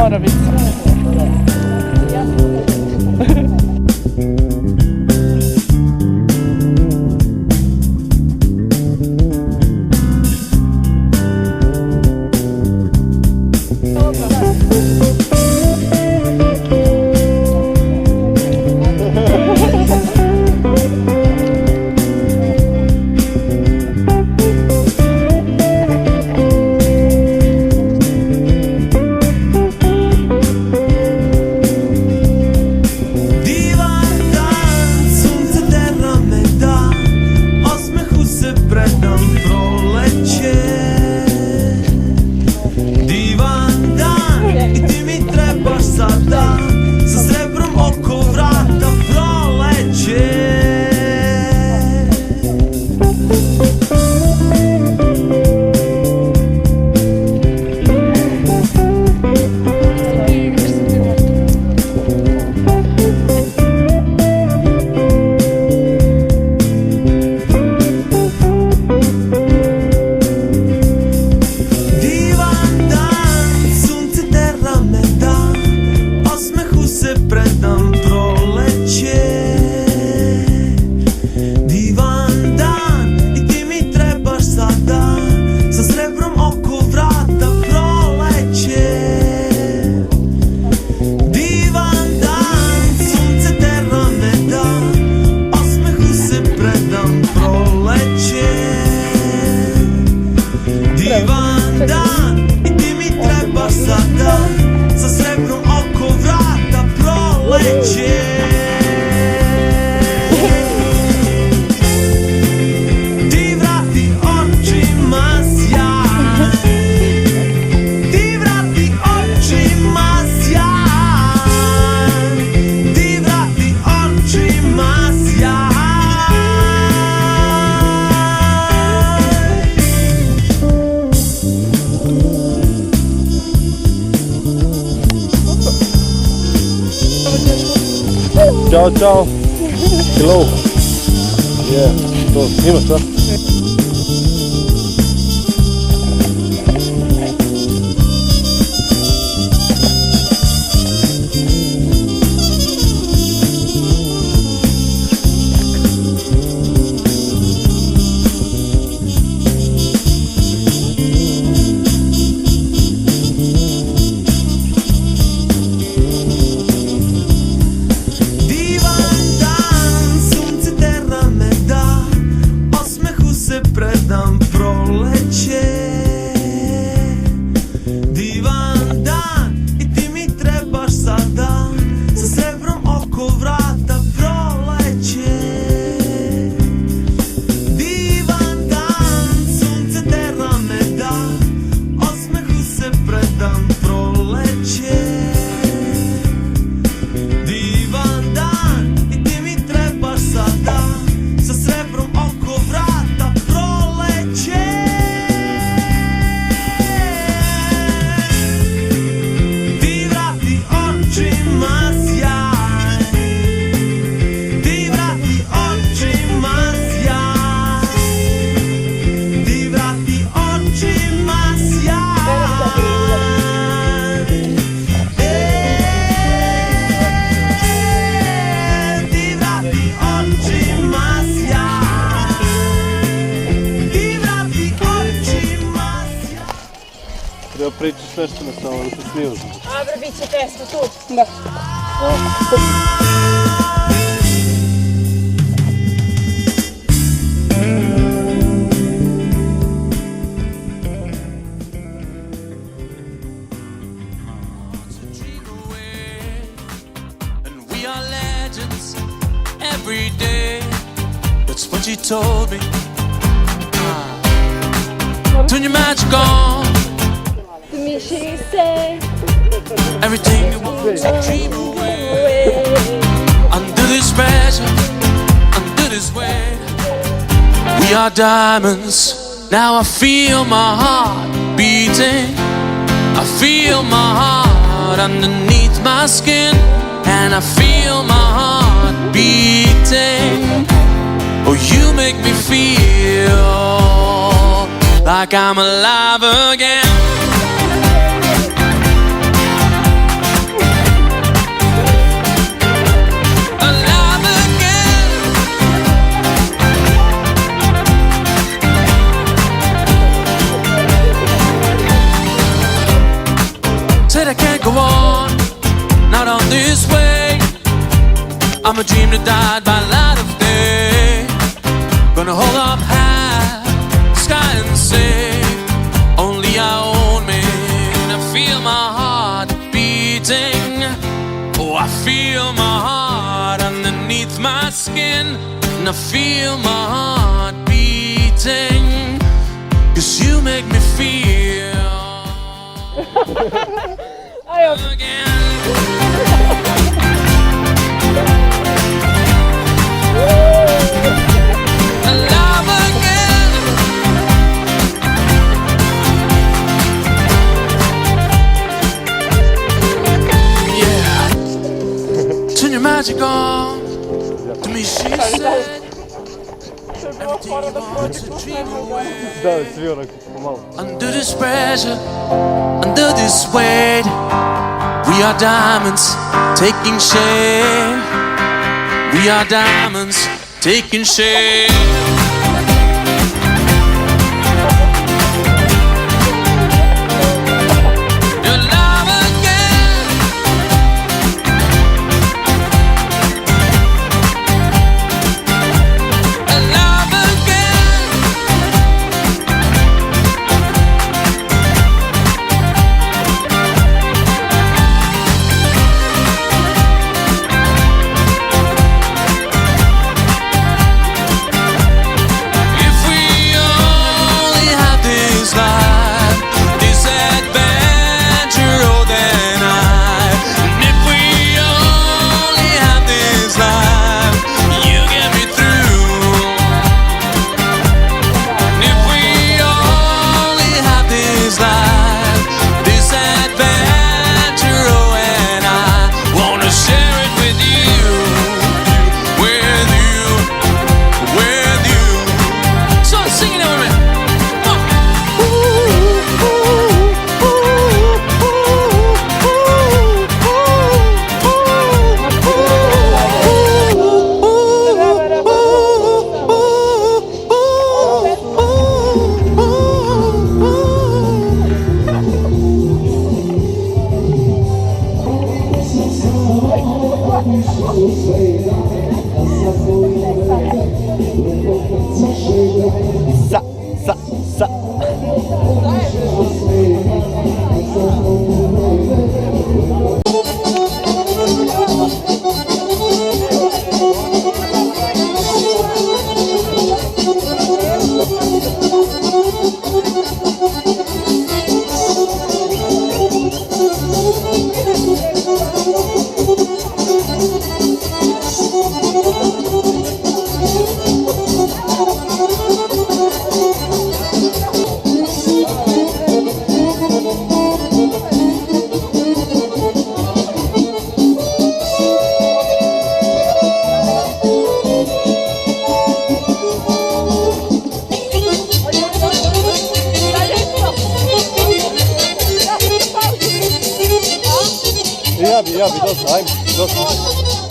mora biti. Ćao, čao. Hello. To snimaš, da? Treba pričati nešto na samo da se snimaš. Dobro, bit će pesma tu. Da. Every day, that's what you told me. Turn your magic on. To me she say everything you want to dream away. Under this pressure, under this weight, we are diamonds. Now I feel my heart beating. I feel my heart underneath my skin, and I feel my heart beating. Oh, you make me feel like I'm alive again. said I can't go on, not on this way. I'm a dream that died by light of day. Gonna hold up high the sky and say, only I own me. And I feel my heart beating. Oh, I feel my heart underneath my skin. And I feel my heart beating. 'Cause you make me feel again. Alive again. Yeah. Turn your magic on. To me she said, everything you want to dream away. Да, сви оnak помало. Under this pressure, under this weight, we are diamonds taking shape. We are diamonds taking shape. Your love again. Alive again. If we only had this life, this adventure, oh then and if we only had this life, you get me through. And if we only had this life, this adventure, oh and I wanna share it with you, with you, with you. So sing it over me. Come Sa, sa, sa. Ja bi, dosta, ajmo, dosta.